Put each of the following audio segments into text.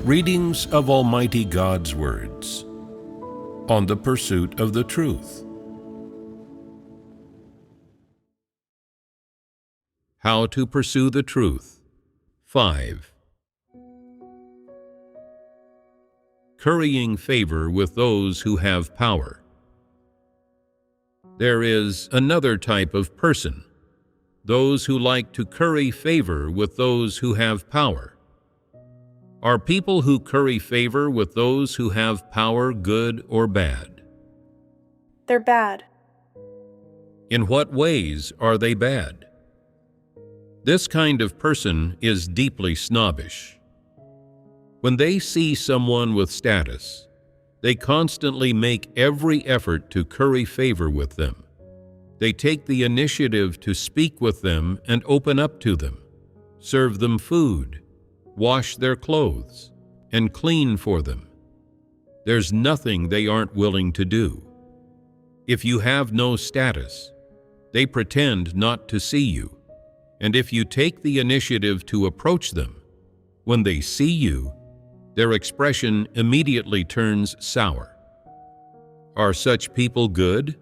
Readings of Almighty God's words on the pursuit of the truth. How to pursue the truth. 5. Currying favor with those who have power. There is another type of person, those who like to curry favor with those who have power. Are people who curry favor with those who have power good or bad? They're bad. In what ways are they bad? This kind of person is deeply snobbish. When they see someone with status, they constantly make every effort to curry favor with them. They take the initiative to speak with them and open up to them, serve them food, wash their clothes, and clean for them. There's nothing they aren't willing to do. If you have no status, they pretend not to see you, and if you take the initiative to approach them, when they see you, their expression immediately turns sour. Are such people good?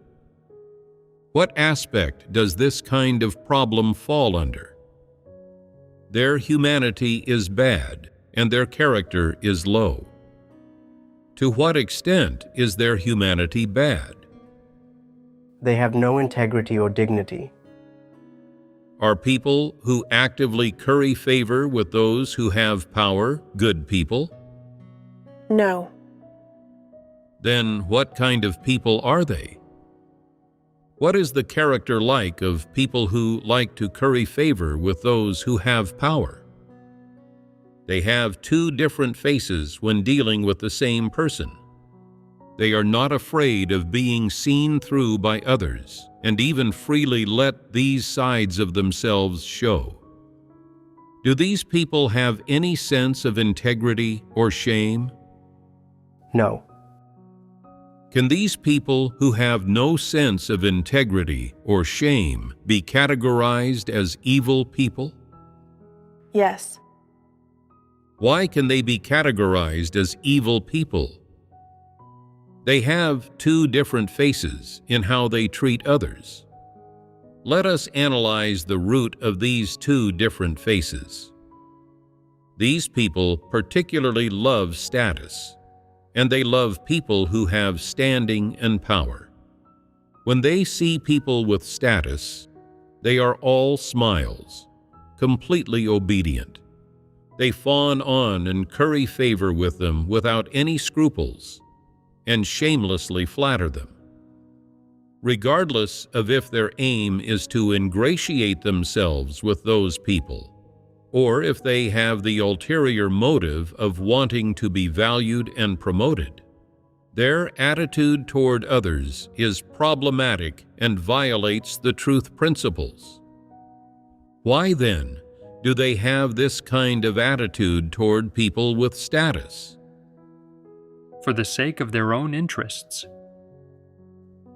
What aspect does this kind of problem fall under? Their humanity is bad, and their character is low. To what extent is their humanity bad? They have no integrity or dignity. Are people who actively curry favor with those who have power good people? No. Then what kind of people are they? What is the character like of people who like to curry favor with those who have power? They have two different faces when dealing with the same person. They are not afraid of being seen through by others, and even freely let these sides of themselves show. Do these people have any sense of integrity or shame? No. Can these people who have no sense of integrity or shame be categorized as evil people? Yes. Why can they be categorized as evil people? They have two different faces in how they treat others. Let us analyze the root of these two different faces. These people particularly love status, and they love people who have standing and power. When they see people with status, they are all smiles, completely obedient. They fawn on and curry favor with them without any scruples, and shamelessly flatter them. Regardless of if their aim is to ingratiate themselves with those people, or if they have the ulterior motive of wanting to be valued and promoted, their attitude toward others is problematic and violates the truth principles. Why then do they have this kind of attitude toward people with status? For the sake of their own interests.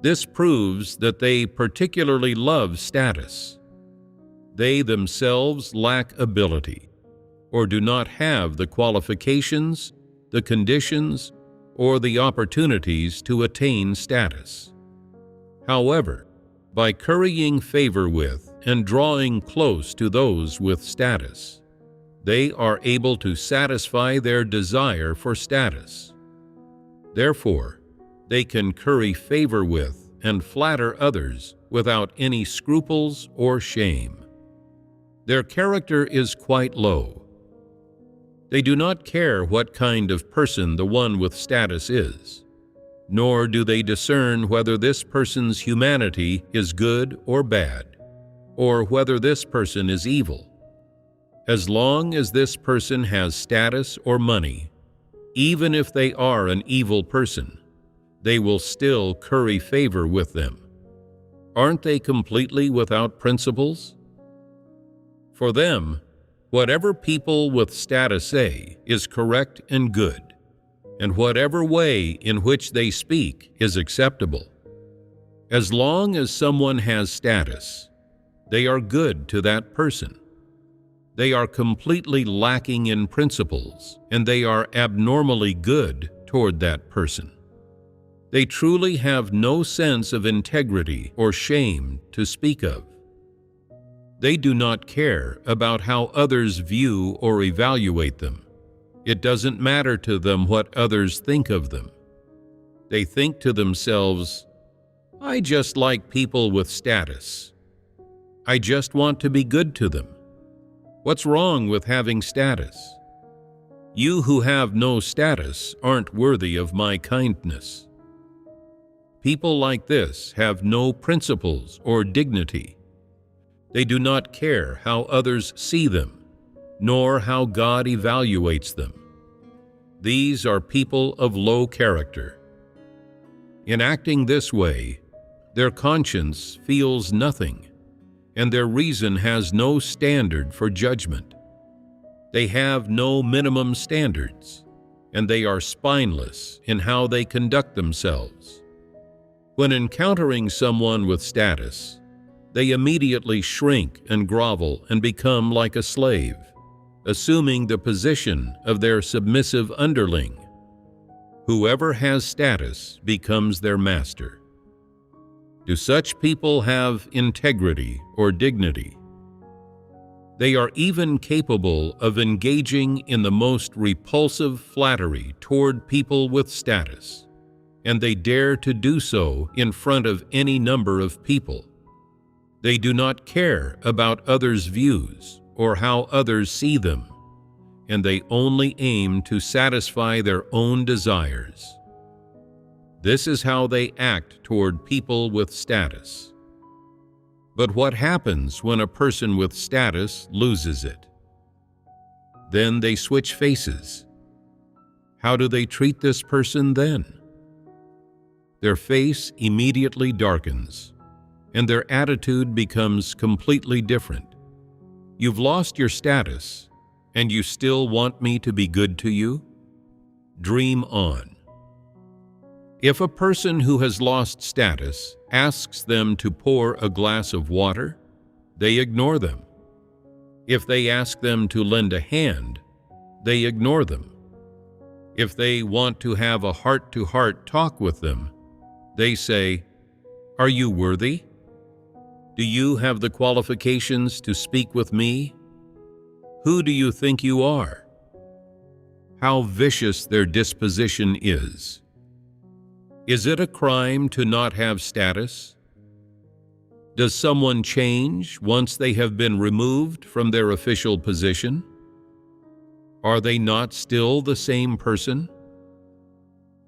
This proves that they particularly love status. They themselves lack ability, or do not have the qualifications, the conditions, or the opportunities to attain status. However, by currying favor with and drawing close to those with status, they are able to satisfy their desire for status. Therefore, they can curry favor with and flatter others without any scruples or shame. Their character is quite low. They do not care what kind of person the one with status is, nor do they discern whether this person's humanity is good or bad, or whether this person is evil. As long as this person has status or money, even if they are an evil person, they will still curry favor with them. Aren't they completely without principles? For them, whatever people with status say is correct and good, and whatever way in which they speak is acceptable. As long as someone has status, they are good to that person. They are completely lacking in principles, and they are abnormally good toward that person. They truly have no sense of integrity or shame to speak of. They do not care about how others view or evaluate them. It doesn't matter to them what others think of them. They think to themselves, "I just like people with status. I just want to be good to them. What's wrong with having status? You who have no status aren't worthy of my kindness." People like this have no principles or dignity. They do not care how others see them, nor how God evaluates them. These are people of low character. In acting this way, their conscience feels nothing, and their reason has no standard for judgment. They have no minimum standards, and they are spineless in how they conduct themselves. When encountering someone with status, they immediately shrink and grovel and become like a slave, assuming the position of their submissive underling. Whoever has status becomes their master. Do such people have integrity or dignity? They are even capable of engaging in the most repulsive flattery toward people with status, and they dare to do so in front of any number of people. They do not care about others' views or how others see them, and they only aim to satisfy their own desires. This is how they act toward people with status. But what happens when a person with status loses it? Then they switch faces. How do they treat this person then? Their face immediately darkens, and their attitude becomes completely different. You've lost your status, and you still want me to be good to you? Dream on. If a person who has lost status asks them to pour a glass of water, they ignore them. If they ask them to lend a hand, they ignore them. If they want to have a heart-to-heart talk with them, they say, "Are you worthy? Do you have the qualifications to speak with me? Who do you think you are?" How vicious their disposition is. Is it a crime to not have status? Does someone change once they have been removed from their official position? Are they not still the same person?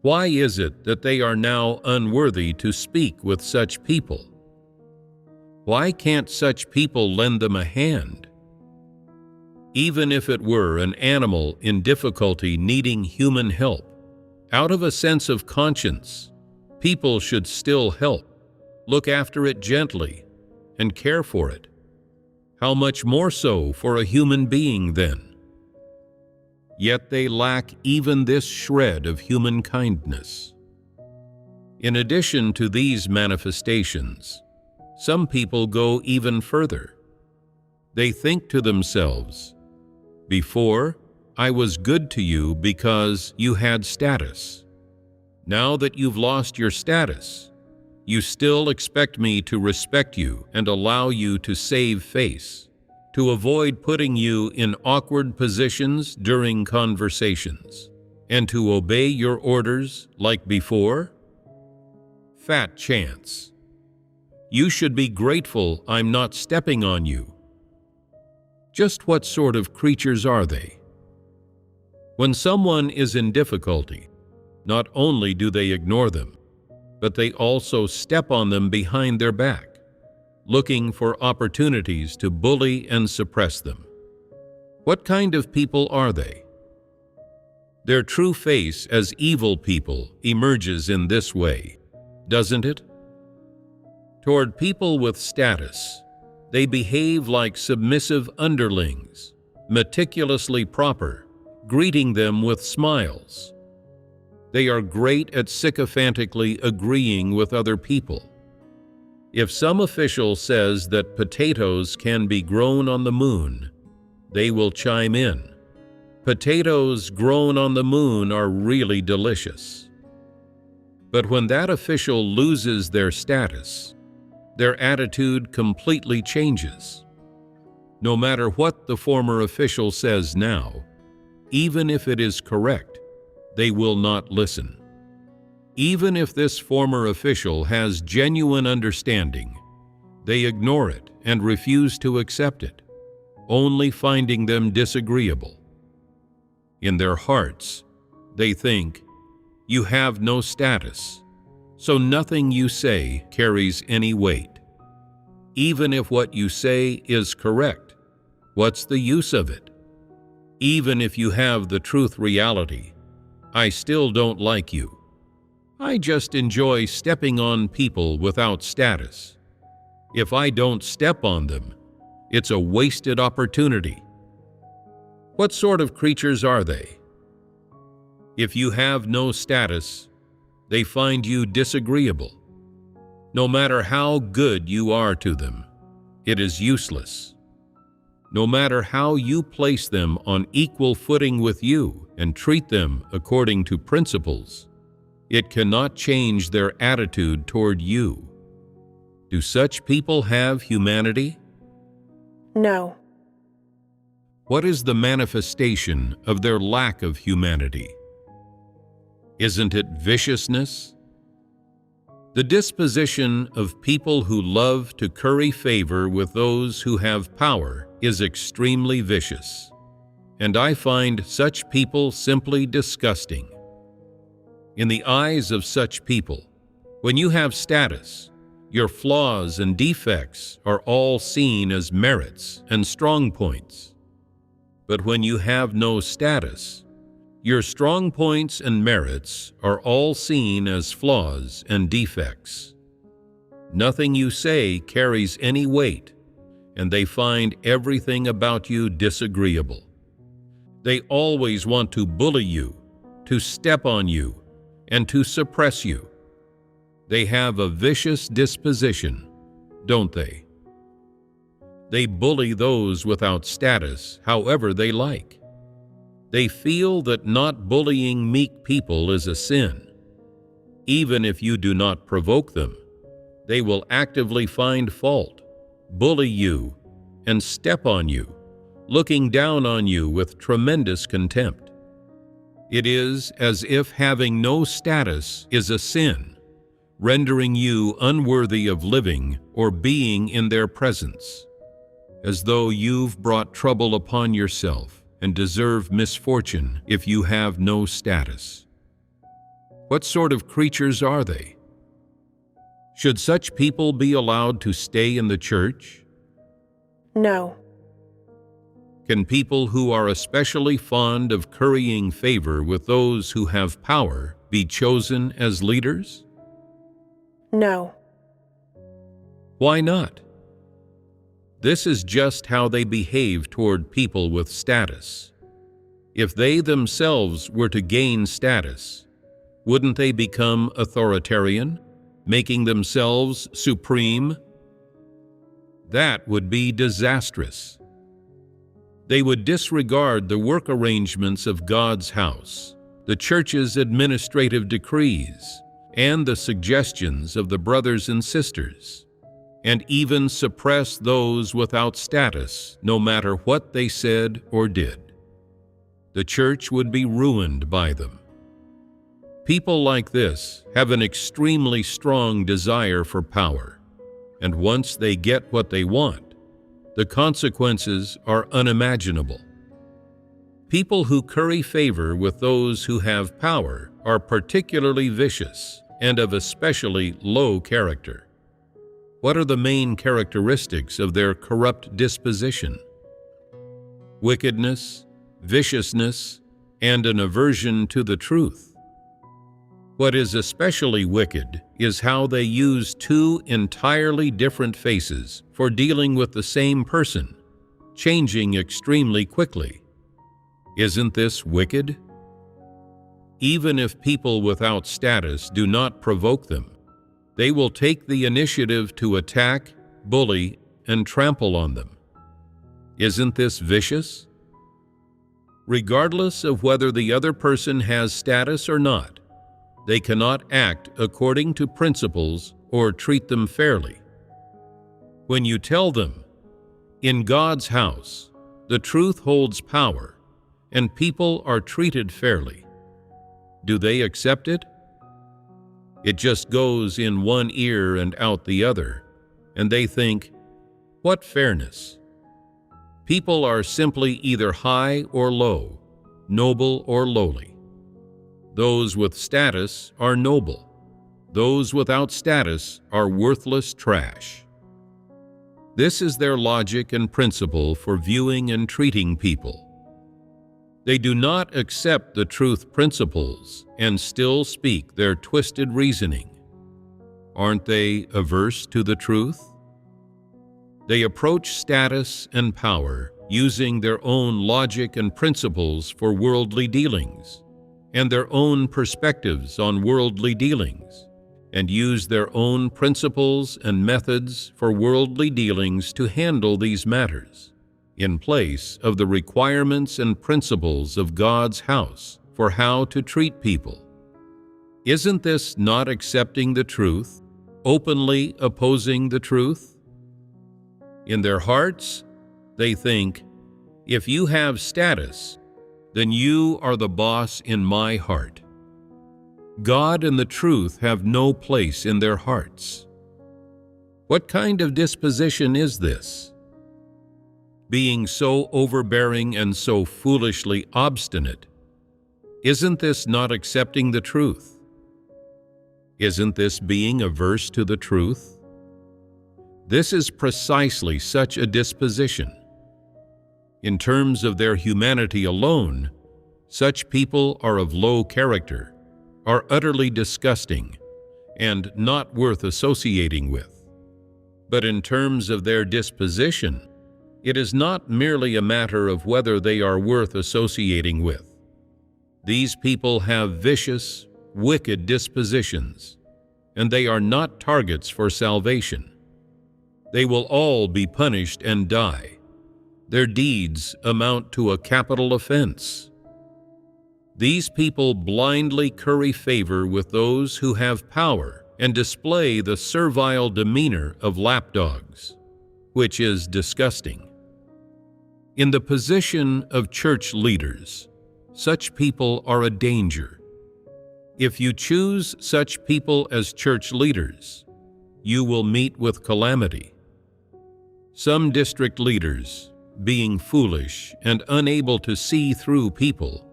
Why is it that they are now unworthy to speak with such people? Why can't such people lend them a hand? Even if it were an animal in difficulty needing human help, out of a sense of conscience, people should still help, look after it gently, and care for it. How much more so for a human being then? Yet they lack even this shred of human kindness. In addition to these manifestations, some people go even further. They think to themselves, "Before, I was good to you because you had status. Now that you've lost your status, you still expect me to respect you and allow you to save face, to avoid putting you in awkward positions during conversations, and to obey your orders like before? Fat chance. You should be grateful I'm not stepping on you." Just what sort of creatures are they? When someone is in difficulty, not only do they ignore them, but they also step on them behind their back, looking for opportunities to bully and suppress them. What kind of people are they? Their true face as evil people emerges in this way, doesn't it? Toward people with status, they behave like submissive underlings, meticulously proper, greeting them with smiles. They are great at sycophantically agreeing with other people. If some official says that potatoes can be grown on the moon, they will chime in. Potatoes grown on the moon are really delicious. But when that official loses their status, their attitude completely changes. No matter what the former official says now, even if it is correct, they will not listen. Even if this former official has genuine understanding, they ignore it and refuse to accept it, only finding them disagreeable. In their hearts, they think, "You have no status, so nothing you say carries any weight. Even if what you say is correct, what's the use of it? Even if you have the truth reality, I still don't like you. I just enjoy stepping on people without status. If I don't step on them, it's a wasted opportunity." What sort of creatures are they? If you have no status, they find you disagreeable. No matter how good you are to them, it is useless. No matter how you place them on equal footing with you and treat them according to principles, it cannot change their attitude toward you. Do such people have humanity? No. What is the manifestation of their lack of humanity? Isn't it viciousness? The disposition of people who love to curry favor with those who have power is extremely vicious, and I find such people simply disgusting. In the eyes of such people, when you have status, your flaws and defects are all seen as merits and strong points. But when you have no status, your strong points and merits are all seen as flaws and defects. Nothing you say carries any weight, and they find everything about you disagreeable. They always want to bully you, to step on you, and to suppress you. They have a vicious disposition, don't they? They bully those without status however they like. They feel that not bullying meek people is a sin. Even if you do not provoke them, they will actively find fault, bully you, and step on you, looking down on you with tremendous contempt. It is as if having no status is a sin, rendering you unworthy of living or being in their presence, as though you've brought trouble upon yourself and deserve misfortune if you have no status. What sort of creatures are they? Should such people be allowed to stay in the church? No. Can people who are especially fond of currying favor with those who have power be chosen as leaders? No. Why not? This is just how they behave toward people with status. If they themselves were to gain status, wouldn't they become authoritarian, making themselves supreme? That would be disastrous. They would disregard the work arrangements of God's house, the church's administrative decrees, and the suggestions of the brothers and sisters, and even suppress those without status, no matter what they said or did. The church would be ruined by them. People like this have an extremely strong desire for power, and once they get what they want, the consequences are unimaginable. People who curry favor with those who have power are particularly vicious and of especially low character. What are the main characteristics of their corrupt disposition? Wickedness, viciousness, and an aversion to the truth. What is especially wicked is how they use two entirely different faces for dealing with the same person, changing extremely quickly. Isn't this wicked? Even if people without status do not provoke them, they will take the initiative to attack, bully, and trample on them. Isn't this vicious? Regardless of whether the other person has status or not, they cannot act according to principles or treat them fairly. When you tell them, in God's house, the truth holds power, and people are treated fairly, do they accept it? It just goes in one ear and out the other, and they think, what fairness? People are simply either high or low, noble or lowly. Those with status are noble. Those without status are worthless trash. This is their logic and principle for viewing and treating people. They do not accept the truth principles and still speak their twisted reasoning. Aren't they averse to the truth? They approach status and power using their own logic and principles for worldly dealings, and their own perspectives on worldly dealings, and use their own principles and methods for worldly dealings to handle these matters, in place of the requirements and principles of God's house for how to treat people. Isn't this not accepting the truth, openly opposing the truth? In their hearts, they think, if you have status, then you are the boss in my heart. God and the truth have no place in their hearts. What kind of disposition is this? Being so overbearing and so foolishly obstinate, isn't this not accepting the truth? Isn't this being averse to the truth? This is precisely such a disposition. In terms of their humanity alone, such people are of low character, are utterly disgusting, and not worth associating with. But in terms of their disposition, it is not merely a matter of whether they are worth associating with. These people have vicious, wicked dispositions, and they are not targets for salvation. They will all be punished and die. Their deeds amount to a capital offense. These people blindly curry favor with those who have power and display the servile demeanor of lapdogs, which is disgusting. In the position of church leaders, such people are a danger. If you choose such people as church leaders, you will meet with calamity. Some district leaders, being foolish and unable to see through people,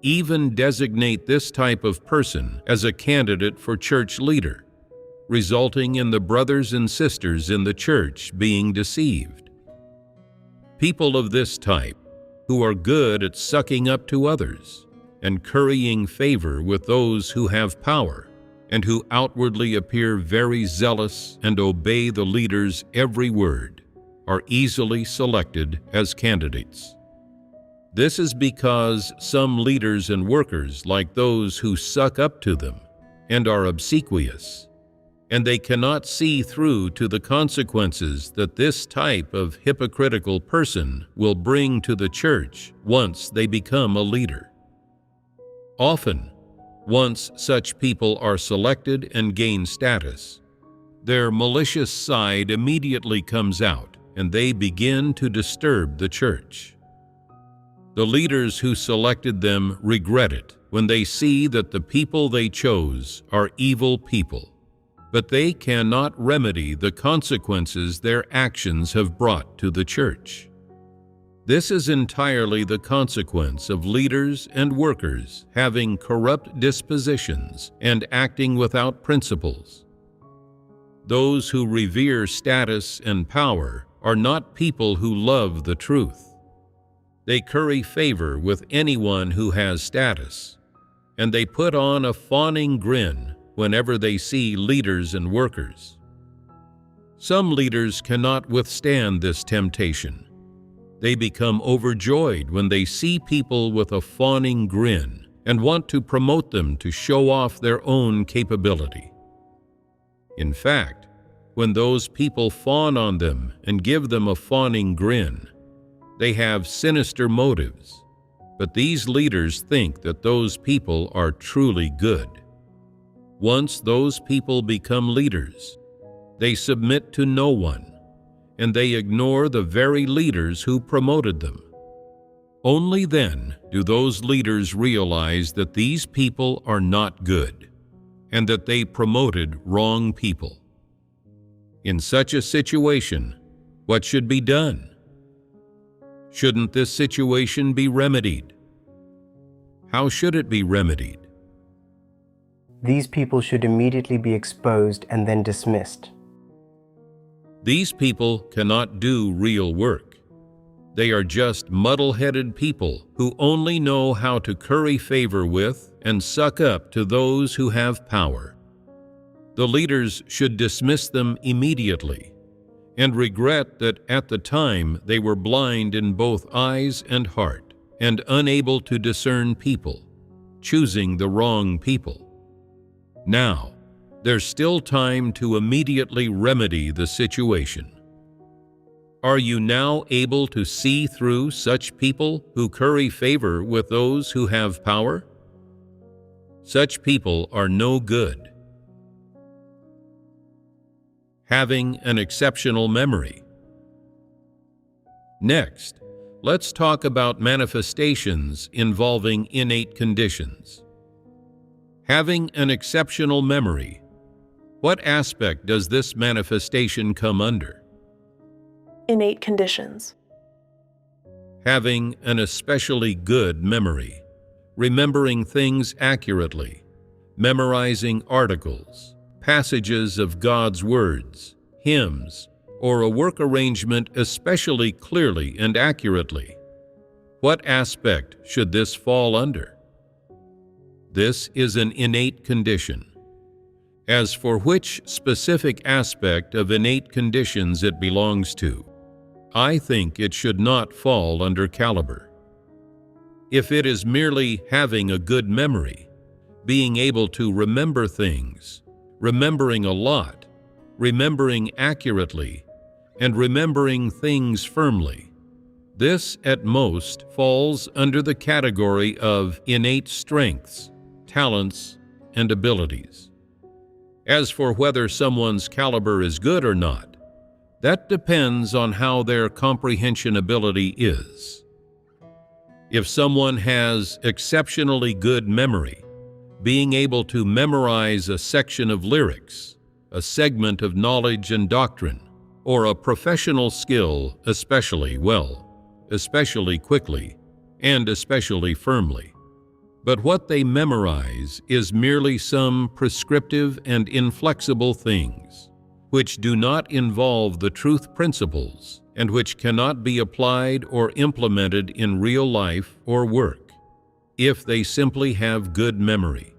even designate this type of person as a candidate for church leader, resulting in the brothers and sisters in the church being deceived. People of this type, who are good at sucking up to others and currying favor with those who have power, and who outwardly appear very zealous and obey the leader's every word, are easily selected as candidates. This is because some leaders and workers like those who suck up to them and are obsequious, and they cannot see through to the consequences that this type of hypocritical person will bring to the church once they become a leader. Often, once such people are selected and gain status, their malicious side immediately comes out, and they begin to disturb the church. The leaders who selected them regret it when they see that the people they chose are evil people, but they cannot remedy the consequences their actions have brought to the church. This is entirely the consequence of leaders and workers having corrupt dispositions and acting without principles. Those who revere status and power are not people who love the truth. They curry favor with anyone who has status, and they put on a fawning grin whenever they see leaders and workers. Some leaders cannot withstand this temptation. They become overjoyed when they see people with a fawning grin and want to promote them to show off their own capability. In fact, when those people fawn on them and give them a fawning grin, They have sinister motives, but these leaders think that those people are truly good. Once those people become leaders, they submit to no one, and they ignore the very leaders who promoted them. Only then do those leaders realize that these people are not good, and that they promoted wrong people. In such a situation, what should be done? Shouldn't this situation be remedied? How should it be remedied? These people should immediately be exposed and then dismissed. These people cannot do real work. They are just muddle-headed people who only know how to curry favor with and suck up to those who have power. The leaders should dismiss them immediately and regret that at the time they were blind in both eyes and heart and unable to discern people, choosing the wrong people. Now, there's still time to immediately remedy the situation. Are you now able to see through such people who curry favor with those who have power? Such people are no good. Having an exceptional memory. Next, let's talk about manifestations involving innate conditions. Having an exceptional memory. What aspect does this manifestation come under? Innate conditions. Having an especially good memory, remembering things accurately, memorizing articles, passages of God's words, hymns, or a work arrangement especially clearly and accurately. What aspect should this fall under? This is an innate condition. As for which specific aspect of innate conditions it belongs to, I think it should not fall under caliber. If it is merely having a good memory, being able to remember things, remembering a lot, remembering accurately, and remembering things firmly, this at most falls under the category of innate strengths, talents, and abilities. As for whether someone's caliber is good or not, that depends on how their comprehension ability is. If someone has exceptionally good memory, being able to memorize a section of lyrics, a segment of knowledge and doctrine, or a professional skill especially well, especially quickly, and especially firmly, but what they memorize is merely some prescriptive and inflexible things, which do not involve the truth principles and which cannot be applied or implemented in real life or work. If they simply have good memory,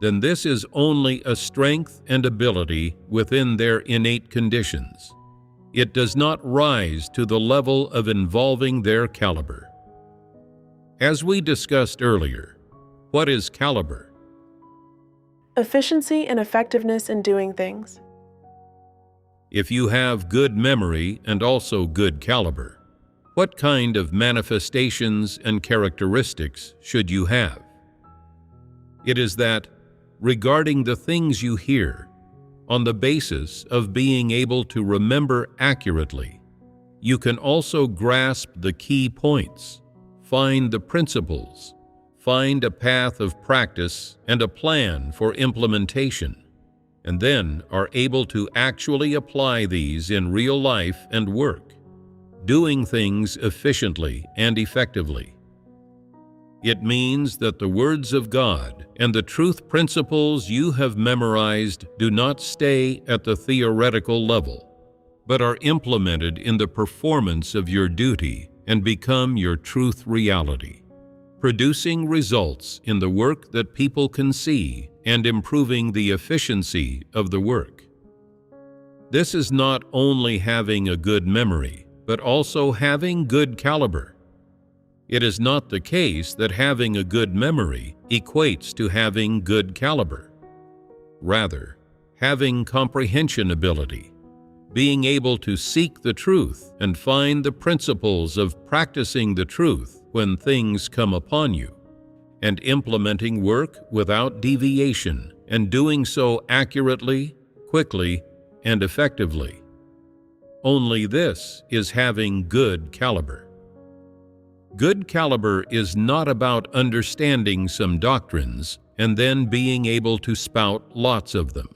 then this is only a strength and ability within their innate conditions. It does not rise to the level of involving their caliber. As we discussed earlier, what is caliber? Efficiency and effectiveness in doing things. If you have good memory and also good caliber, what kind of manifestations and characteristics should you have? It is that, regarding the things you hear, on the basis of being able to remember accurately, you can also grasp the key points, find the principles, find a path of practice and a plan for implementation, and then are able to actually apply these in real life and work, doing things efficiently and effectively. It means that the words of God and the truth principles you have memorized do not stay at the theoretical level, but are implemented in the performance of your duty and become your truth reality, producing results in the work that people can see and improving the efficiency of the work. This is not only having a good memory, but also having good caliber. It is not the case that having a good memory equates to having good caliber. Rather, having comprehension ability, being able to seek the truth and find the principles of practicing the truth when things come upon you, and implementing work without deviation, and doing so accurately, quickly, and effectively. Only this is having good caliber. Good caliber is not about understanding some doctrines and then being able to spout lots of them.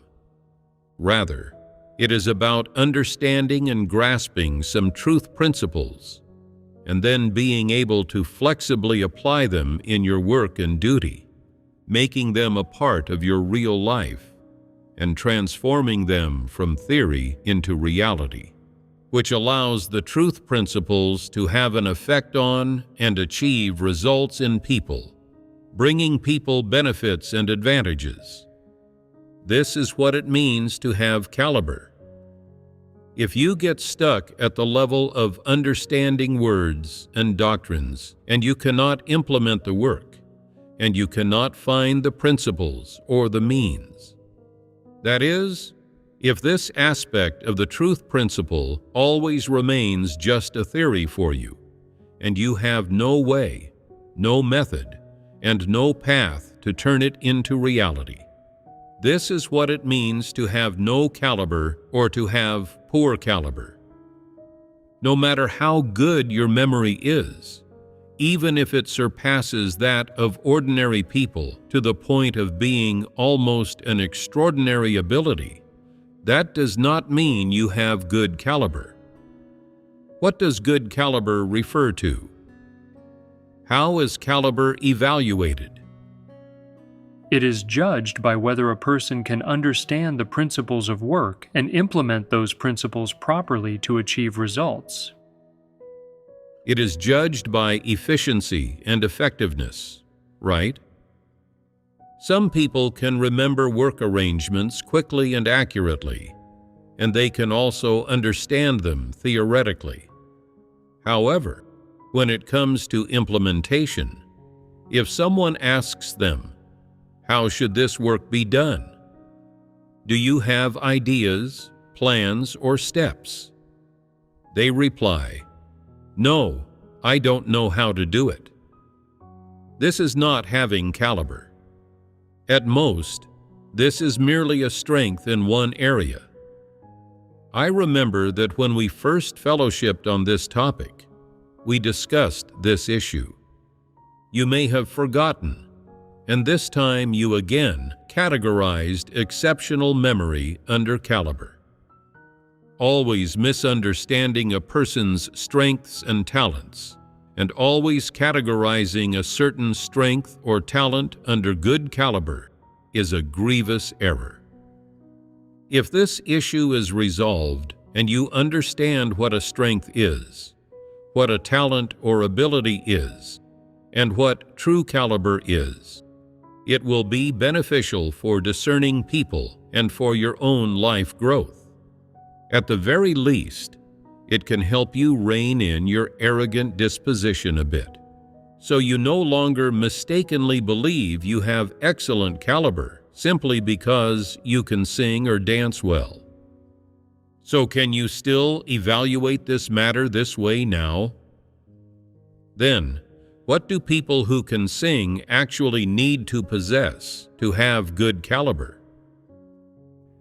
Rather, it is about understanding and grasping some truth principles, and then being able to flexibly apply them in your work and duty, making them a part of your real life, and transforming them from theory into reality, which allows the truth principles to have an effect on and achieve results in people, bringing people benefits and advantages. This is what it means to have caliber. If you get stuck at the level of understanding words and doctrines, and you cannot implement the work, and you cannot find the principles or the means, that is, if this aspect of the truth principle always remains just a theory for you, and you have no way, no method, and no path to turn it into reality, this is what it means to have no caliber or to have poor caliber. No matter how good your memory is, even if it surpasses that of ordinary people to the point of being almost an extraordinary ability, that does not mean you have good caliber. What does good caliber refer to? How is caliber evaluated? It is judged by whether a person can understand the principles of work and implement those principles properly to achieve results. It is judged by efficiency and effectiveness, right? Some people can remember work arrangements quickly and accurately, and they can also understand them theoretically. However, when it comes to implementation, if someone asks them, "How should this work be done?" Do you have ideas, plans, or steps? They reply, "No, I don't know how to do it." This is not having caliber. At most, this is merely a strength in one area. I remember that when we first fellowshipped on this topic, we discussed this issue. You may have forgotten, and this time you again categorized exceptional memory under caliber. Always misunderstanding a person's strengths and talents, and always categorizing a certain strength or talent under good caliber is a grievous error. If this issue is resolved and you understand what a strength is, what a talent or ability is, and what true caliber is, it will be beneficial for discerning people and for your own life growth. At the very least, it can help you rein in your arrogant disposition a bit, so you no longer mistakenly believe you have excellent caliber simply because you can sing or dance well. So can you still evaluate this matter this way now? Then, what do people who can sing actually need to possess to have good caliber?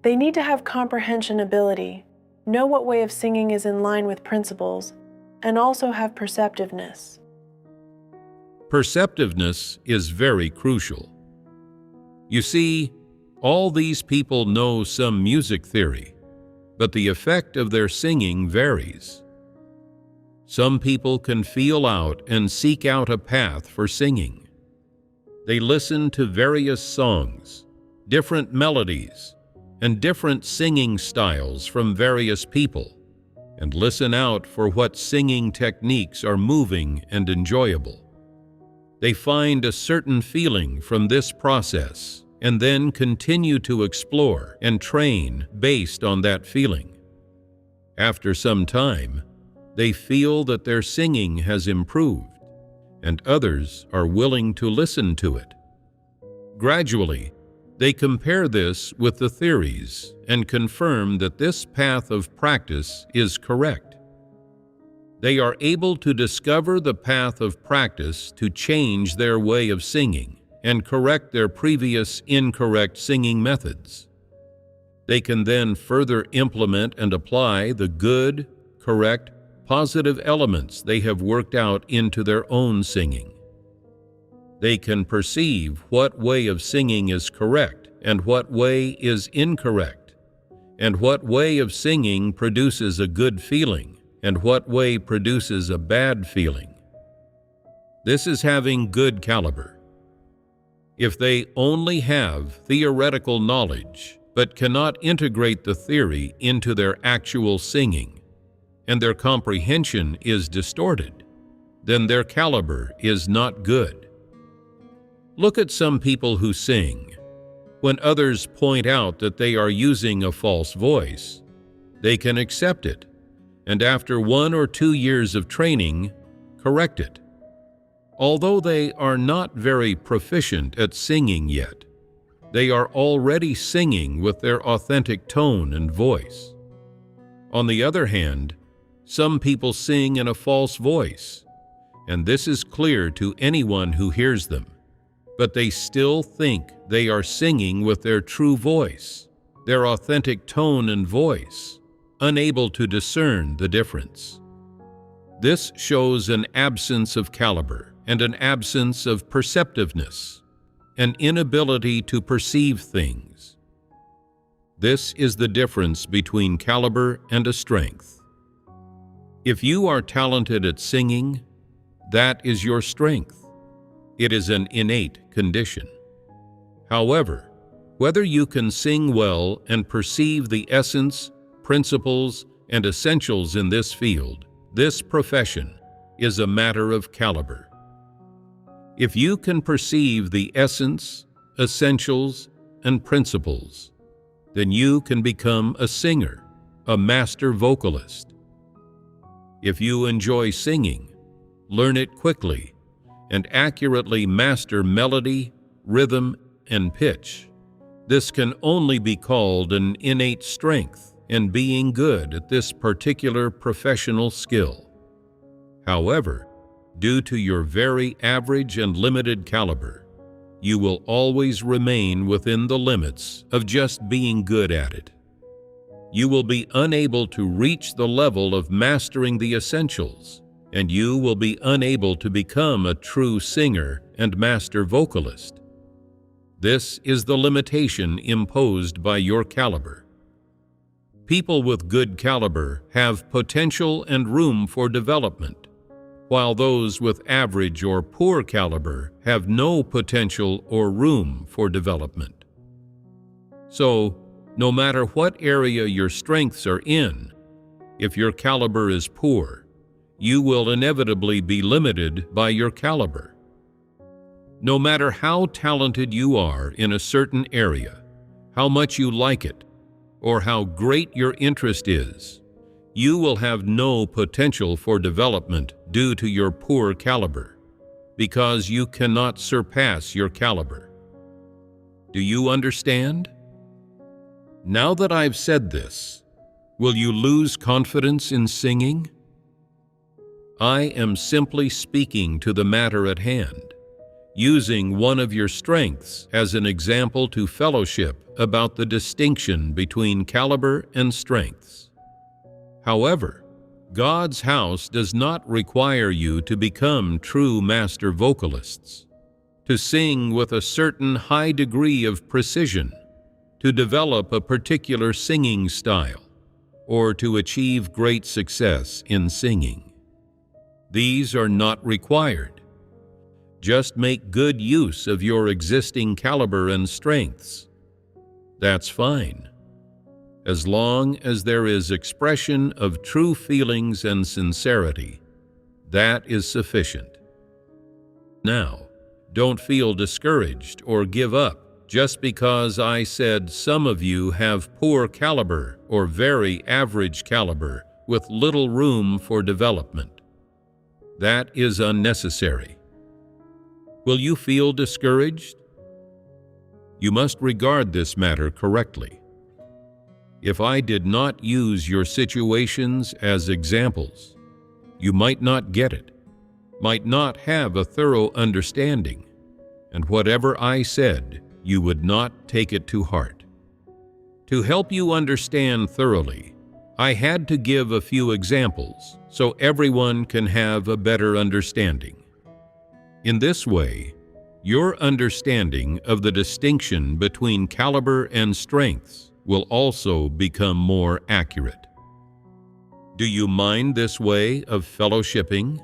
They need to have comprehension ability, know what way of singing is in line with principles, and also have perceptiveness. Perceptiveness is very crucial. You see, all these people know some music theory, but the effect of their singing varies. Some people can feel out and seek out a path for singing. They listen to various songs, different melodies, and different singing styles from various people, and listen out for what singing techniques are moving and enjoyable. They find a certain feeling from this process and then continue to explore and train based on that feeling. After some time, they feel that their singing has improved, and others are willing to listen to it. Gradually, They compare this with the theories and confirm that this path of practice is correct. They are able to discover the path of practice to change their way of singing and correct their previous incorrect singing methods. They can then further implement and apply the good, correct, positive elements they have worked out into their own singing. They can perceive what way of singing is correct and what way is incorrect, and what way of singing produces a good feeling and what way produces a bad feeling. This is having good caliber. If they only have theoretical knowledge but cannot integrate the theory into their actual singing, and their comprehension is distorted, then their caliber is not good. Look at some people who sing. When others point out that they are using a false voice, they can accept it, and after 1 or 2 years of training, correct it. Although they are not very proficient at singing yet, they are already singing with their authentic tone and voice. On the other hand, some people sing in a false voice, and this is clear to anyone who hears them, but they still think they are singing with their true voice, their authentic tone and voice, unable to discern the difference. This shows an absence of caliber and an absence of perceptiveness, an inability to perceive things. This is the difference between caliber and a strength. If you are talented at singing, that is your strength. It is an innate condition. However, whether you can sing well and perceive the essence, principles, and essentials in this field, this profession, is a matter of caliber. If you can perceive the essence, essentials, and principles, then you can become a singer, a master vocalist. If you enjoy singing, learn it quickly, and accurately master melody, rhythm, and pitch, this can only be called an innate strength in being good at this particular professional skill. However, due to your very average and limited caliber, you will always remain within the limits of just being good at it. You will be unable to reach the level of mastering the essentials, and you will be unable to become a true singer and master vocalist. This is the limitation imposed by your caliber. People with good caliber have potential and room for development, while those with average or poor caliber have no potential or room for development. So, no matter what area your strengths are in, if your caliber is poor, you will inevitably be limited by your caliber. No matter how talented you are in a certain area, how much you like it, or how great your interest is, you will have no potential for development due to your poor caliber, because you cannot surpass your caliber. Do you understand? Now that I've said this, will you lose confidence in singing? I am simply speaking to the matter at hand, using one of your strengths as an example to fellowship about the distinction between caliber and strengths. However, God's house does not require you to become true master vocalists, to sing with a certain high degree of precision, to develop a particular singing style, or to achieve great success in singing. These are not required. Just make good use of your existing caliber and strengths. That's fine, as long as there is expression of true feelings and sincerity. That is sufficient. Now, don't feel discouraged or give up just because I said some of you have poor caliber or very average caliber with little room for development. That is unnecessary. Will you feel discouraged? you must regard this matter correctly. If I did not use your situations as examples, you might not get it, might not have a thorough understanding, and whatever I said, you would not take it to heart. To help you understand thoroughly, I had to give a few examples so everyone can have a better understanding. In this way, your understanding of the distinction between caliber and strengths will also become more accurate. Do you mind this way of fellowshipping?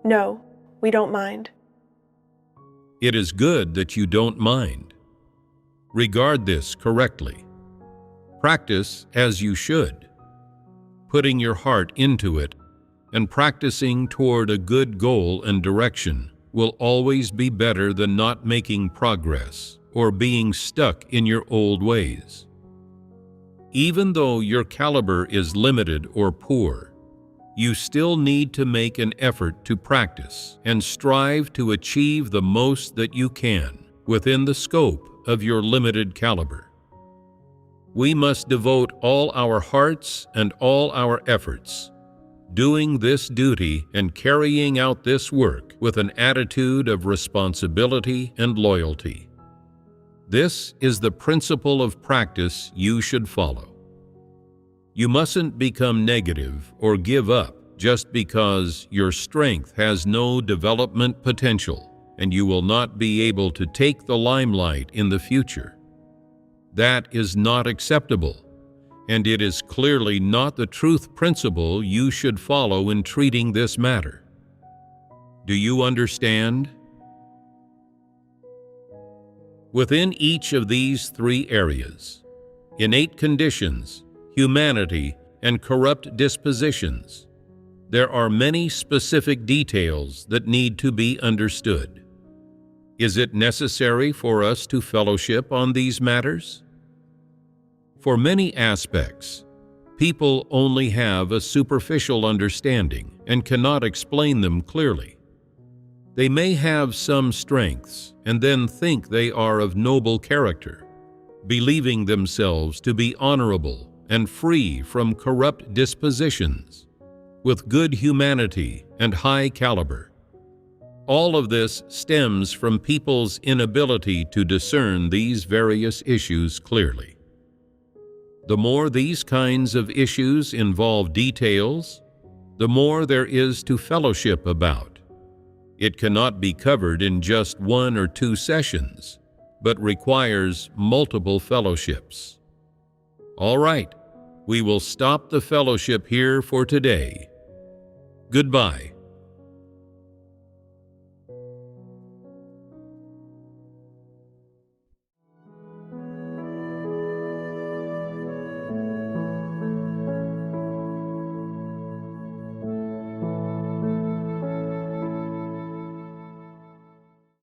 No, we don't mind. It is good that you don't mind. Regard this correctly. Practice as you should, putting your heart into it and practicing toward a good goal and direction will always be better than not making progress or being stuck in your old ways. Even though your caliber is limited or poor, you still need to make an effort to practice and strive to achieve the most that you can within the scope of your limited caliber. We must devote all our hearts and all our efforts doing this duty and carrying out this work with an attitude of responsibility and loyalty. This is the principle of practice you should follow. You mustn't become negative or give up just because your strength has no development potential and you will not be able to take the limelight in the future. That is not acceptable, and it is clearly not the truth principle you should follow in treating this matter. Do you understand? Within each of these three areas, innate conditions, humanity, and corrupt dispositions, there are many specific details that need to be understood. Is it necessary for us to fellowship on these matters? For many aspects, people only have a superficial understanding and cannot explain them clearly. They may have some strengths and then think they are of noble character, believing themselves to be honorable and free from corrupt dispositions, with good humanity and high caliber. All of this stems from people's inability to discern these various issues clearly. The more these kinds of issues involve details, the more there is to fellowship about. It cannot be covered in just 1 or 2 sessions, but requires multiple fellowships. All right, we will stop the fellowship here for today. Goodbye.